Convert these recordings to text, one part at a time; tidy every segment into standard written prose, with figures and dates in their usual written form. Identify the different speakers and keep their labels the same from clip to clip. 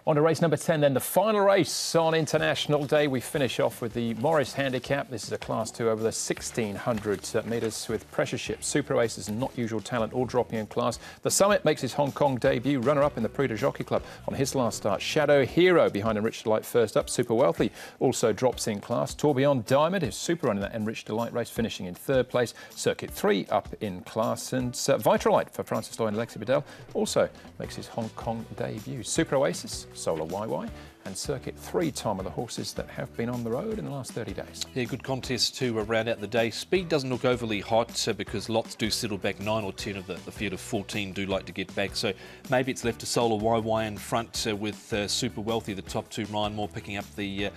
Speaker 1: On to race number 10 then, the final race on International Day. We finish off with the Morris Handicap. This is a Class 2 over the 1,600 metres with Pressure Ship, Super Aces and Not Usual Talent all dropping in class. The Summit makes his Hong Kong debut, runner-up in the Prix de Jockey Club on his last start. Shadow Hero behind Enriched Delight first up. Super Wealthy also drops in class. Tourbillon Diamond is super running that Enriched Delight race, finishing in third place. Circuit 3 up in class. And Vitrolite for Francis Lloyd and Alexi Bedell also makes his Hong Kong debut. Super Oasis, Solar YY, and Circuit 3, Tom, are the horses that have been on the road in the last 30 days. Yeah, good contest to round out the day. Speed doesn't look overly hot because lots do settle back. 9 or 10 of the field of 14 do like to get back. So maybe it's left to Solar YY in front with Super Wealthy, the top two. Ryan Moore picking up the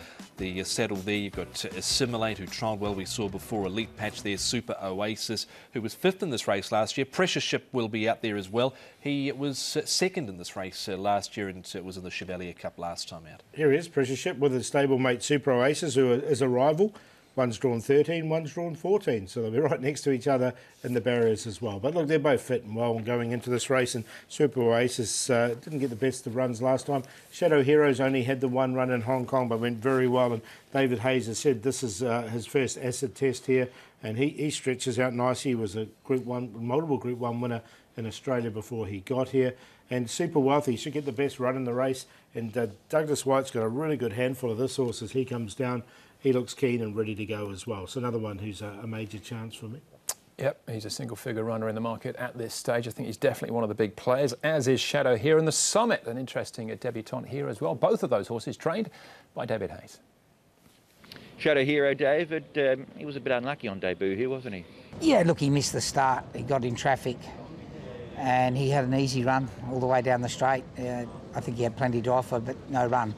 Speaker 1: saddle there. You've got Assimilate, who trialled well, we saw before. Elite Patch there. Super Oasis, who was 5th in this race last year. Pressure Ship will be out there as well. He was 2nd in this race last year, and it was in the Chevalier Cup last time out.
Speaker 2: Here he is, Pressure Ship, with his stablemate Super Oasis, who is a rival. One's drawn 13, one's drawn 14, so they'll be right next to each other in the barriers as well. But look, they're both fit and well going into this race, and Super Oasis didn't get the best of runs last time. Shadow Heroes only had the one run in Hong Kong, but went very well, and David Hayes has said this is his first acid test here, and he stretches out nicely. He was a Group 1, multiple Group 1 winner in Australia before he got here. And Super Wealthy should get the best run in the race, and Douglas White's got a really good handful of this horse as he comes down. He looks keen and ready to go as well. So another one who's a major chance for me.
Speaker 1: Yep, he's a single-figure runner in the market at this stage. I think he's definitely one of the big players, as is Shadow Hero. And the Summit, an interesting debutant here as well. Both of those horses trained by David Hayes.
Speaker 3: Shadow Hero, David, he was a bit unlucky on debut here, wasn't he?
Speaker 4: Yeah, look, he missed the start. He got in traffic and he had an easy run all the way down the straight. I think he had plenty to offer, but no run.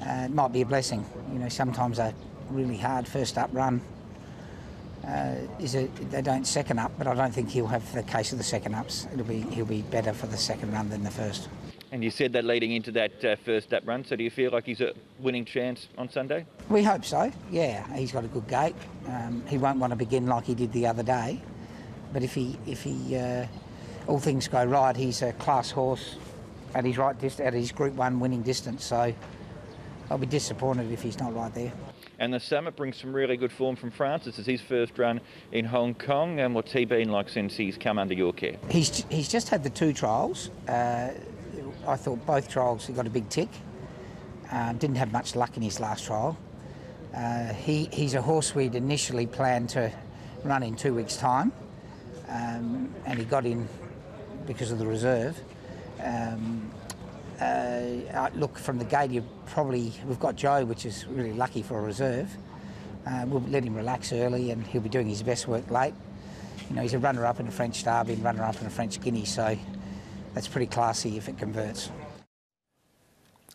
Speaker 4: It might be a blessing. You know, sometimes a really hard first up run they don't second up, but I don't think he'll have the case of the second ups. He'll be better for the second run than the first.
Speaker 3: And you said that leading into that first up run, so do you feel like he's a winning chance on Sunday?
Speaker 4: We hope so, yeah. He's got a good gait. He won't want to begin like he did the other day, but if he all things go right, he's a class horse at his at his Group 1 winning distance, so I'll be disappointed if he's not right there.
Speaker 3: And the Summit brings some really good form from Francis. It's his first run in Hong Kong, and what's he been like since he's come under your care?
Speaker 4: He's just had the 2 trials. I thought both trials he got a big tick. Didn't have much luck in his last trial. He's a horse we'd initially planned to run in 2 weeks' time, and he got in because of the reserve. Look, from the gate, we've got Joe, which is really lucky for a reserve. We'll let him relax early, and he'll be doing his best work late. You know, he's a runner-up in a French Derby and runner-up in a French Guinea, so that's pretty classy if it converts.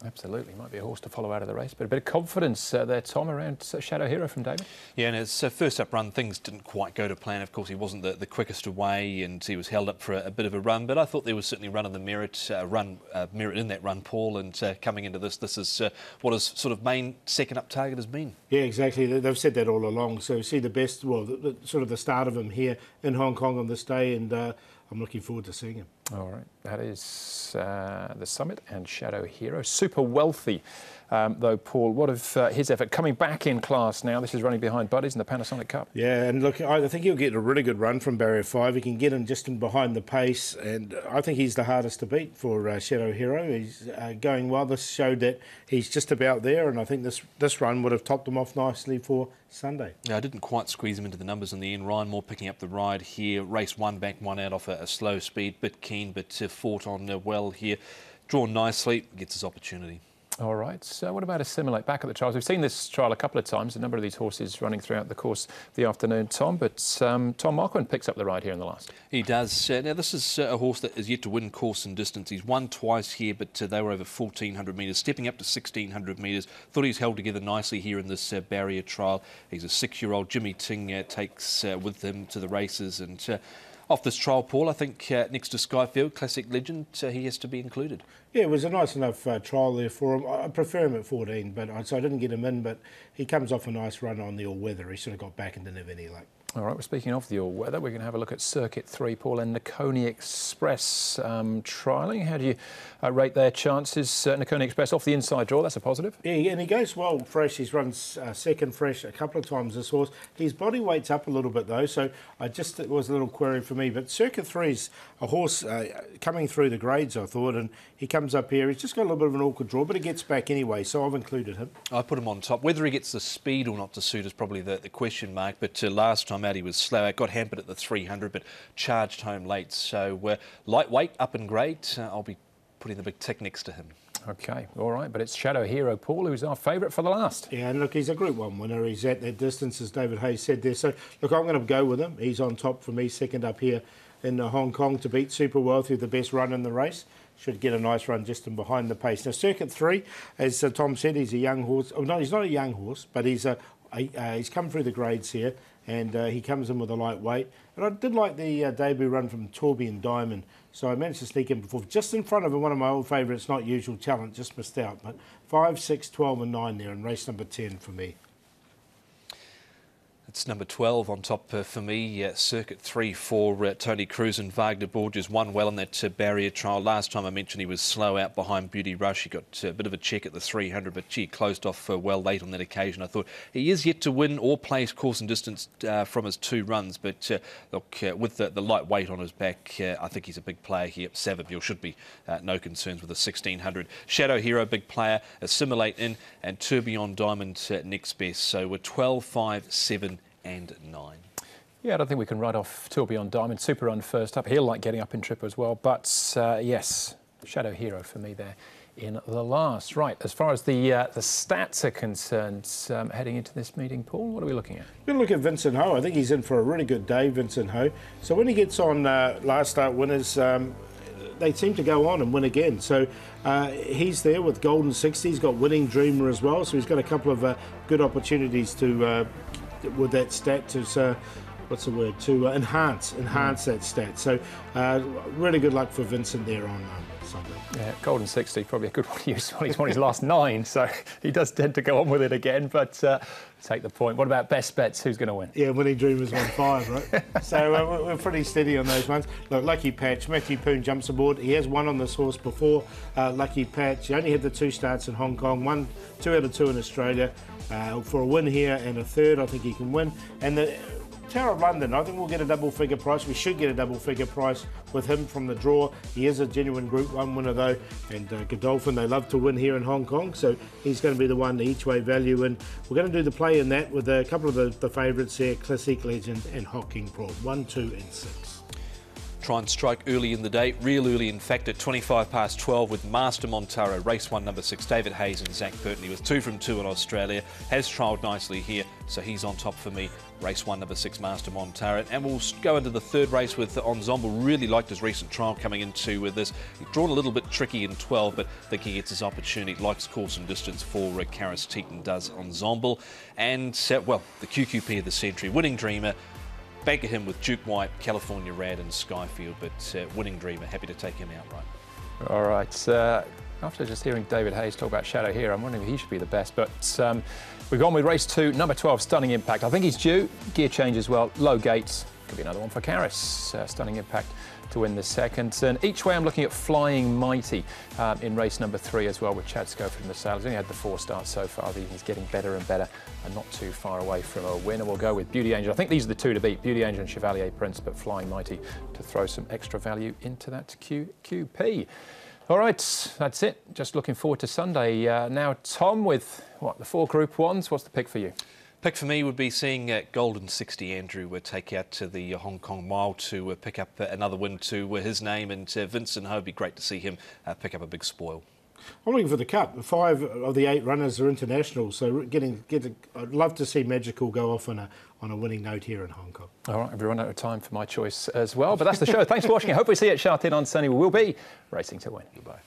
Speaker 1: Absolutely, might be a horse to follow out of the race, but a bit of confidence there, Tom, around Shadow Hero from David. Yeah, and his first up run, things didn't quite go to plan. Of course, he wasn't the quickest away, and he was held up for a bit of a run, but I thought there was certainly run in the merit in that run, Paul, and coming into this is what his sort of main second up target has been.
Speaker 2: Yeah, exactly. They've said that all along. So we see the best, well, sort of the start of him here in Hong Kong on this day, and I'm looking forward to seeing him.
Speaker 1: All right, that is the Summit and Shadow Hero. Super Wealthy, though, Paul, what of his effort? Coming back in class now, this is running behind Buddies in the Panasonic Cup.
Speaker 2: Yeah, and look, I think he'll get a really good run from Barrier 5. He can get in just in behind the pace, and I think he's the hardest to beat for Shadow Hero. He's going well. This showed that he's just about there, and I think this run would have topped him off nicely for Sunday.
Speaker 1: Yeah, I didn't quite squeeze him into the numbers in the end. Ryan Moore picking up the ride here. Race 1 back, 1 out off a slow speed. Bit keen, but fought on well here. Drawn nicely, gets his opportunity. All right, so what about Assimilate back at the trials? We've seen this trial a couple of times, a number of these horses running throughout the course of the afternoon, Tom, but Tom Marquand picks up the ride here in the last. He does. Now, this is a horse that is yet to win course and distance. He's won twice here, but they were over 1,400 metres, stepping up to 1,600 metres. Thought he's held together nicely here in this barrier trial. He's a 6-year-old. Jimmy Ting takes with him to the races, and off this trial, Paul, I think next to Skyfield, classic legend, he has to be included.
Speaker 2: Yeah, it was a nice enough trial there for him. I prefer him at 14, so I didn't get him in, but he comes off a nice run on the all-weather. He sort of got back and didn't have any luck.
Speaker 1: All right, we're speaking of the all-weather. We're going to have a look at Circuit 3, Paul, and Nakoni Express trialling. How do you rate their chances? Nakoni Express off the inside draw, that's a positive.
Speaker 2: Yeah, and he goes well fresh. He's run second fresh a couple of times, this horse. His body weight's up a little bit, though, so it was a little query for me. But Circuit 3's a horse coming through the grades, I thought, and he comes up here. He's just got a little bit of an awkward draw, but he gets back anyway, so I've included him.
Speaker 5: I put him on top. Whether he gets the speed or not to suit is probably the question mark, but last time out he was slow. Got hampered at the 300, but charged home late. So lightweight, up in grade. I'll be putting the big tick next to him.
Speaker 1: OK, all right, but it's Shadow Hero, Paul, who's our favourite for the last.
Speaker 2: Yeah, and look, he's a Group 1 winner. He's at that distance, as David Hayes said there. So, look, I'm going to go with him. He's on top for me, second up here in Hong Kong to beat Super Wealthy, the best run in the race. Should get a nice run just in behind the pace. Now, Circuit 3, as Tom said, he's a young horse. Oh, no, he's not a young horse, but he's come through the grades here, and he comes in with a lightweight. And I did like the debut run from Tourbillon Diamond, so I managed to sneak in before. Just in front of him, one of my old favourites, Not Usual Talent, just missed out. But 5, 6, 12 and 9 there in race number 10 for me.
Speaker 5: It's number 12 on top for me. Circuit 3 for Tony Cruz and Wagner Borges. Won well in that barrier trial. Last time I mentioned he was slow out behind Beauty Rush. He got a bit of a check at the 300, but gee, closed off well late on that occasion. I thought he is yet to win or place course and distance from his 2 runs, but look, with the light weight on his back, I think he's a big player here. Savabeel should be no concerns with the 1600. Shadow Hero, big player. Assimilate in, and Tourbillon Diamond next best. So we're 12, 5, 7 and 9.
Speaker 1: Yeah, I don't think we can write off Tourbillon Diamond. Super run first up. He'll like getting up in trip as well. But yes, Shadow Hero for me there in the last. Right, as far as the stats are concerned, heading into this meeting, Paul, what are we looking at?
Speaker 2: We're going to look at Vincent Ho. I think he's in for a really good day, Vincent Ho. So when he gets on last start winners, they seem to go on and win again. So he's there with Golden 60. He's got Winning Dreamer as well. So he's got a couple of good opportunities to with that stat to to enhance that stat. So really good luck for Vincent there on Sunday.
Speaker 1: Yeah, Golden 60, probably a good one to use. He's won his last 9, so he does tend to go on with it again, but take the point. What about best bets? Who's going to win?
Speaker 2: Yeah, Winning Dreamers won 5, right? So we're pretty steady on those ones. Look, Lucky Patch, Matthew Poon jumps aboard. He has won on this horse before. Lucky Patch, he only had the 2 starts in Hong Kong, 2 out of 2 in Australia. For a win here and a third, I think he can win. And the Tower of London, I think we'll get a double figure price. We should get a double figure price with him from the draw. He is a genuine Group 1 winner though, and Godolphin, they love to win here in Hong Kong, so he's going to be the one to each way value. And we're going to do the play in that with a couple of the favourites there, Classic Legend and Hocking Pro, 1, 2 and 6.
Speaker 5: Try and strike early in the day, real early in fact, at 12 with Master Montaro, race 1, number 6, David Hayes and Zach Burton. He was 2 from 2 in Australia, has trialled nicely here, so he's on top for me. Race 1, number 6, Master Montaro. And we'll go into the third race with Ensemble. Really liked his recent trial coming into this. He's drawn a little bit tricky in 12, but I think he gets his opportunity. Likes course and distance for Karis Teaton, does Ensemble. And, well, the QQP of the century, Winning Dreamer. Banker him with Duke White, California Rad and Skyfield, but Winning Dreamer, happy to take him outright.
Speaker 1: All right. After just hearing David Hayes talk about Shadow Hero, I'm wondering if he should be the best, but we've gone with race 2, number 12, Stunning Impact. I think he's due. Gear change as well. Low gates. Could be another one for Karis. Stunning Impact to win the second. And each way I'm looking at Flying Mighty in race number 3 as well with Chad Schofield in the saddle. He's only had the 4 starts so far. He's getting better and better and not too far away from a win. And we'll go with Beauty Angel. I think these are the 2 to beat, Beauty Angel and Chevalier Prince, but Flying Mighty to throw some extra value into that QQP. All right, that's it. Just looking forward to Sunday. Now, Tom, with the 4 Group 1s, what's the pick for you?
Speaker 5: Pick for me would be seeing Golden 60 Andrew take out to the Hong Kong Mile to pick up another win to his name, and Vincent Ho, would be great to see him pick up a big spoil.
Speaker 2: I'm looking for the Cup. 5 of the 8 runners are international, so I'd love to see Magical go off on a winning note here in Hong Kong.
Speaker 1: All right, we've run out of time for my choice as well, but that's the show. Thanks for watching. I hope we see you at Sha Tin on Sunday. We will be racing to win.
Speaker 5: Goodbye.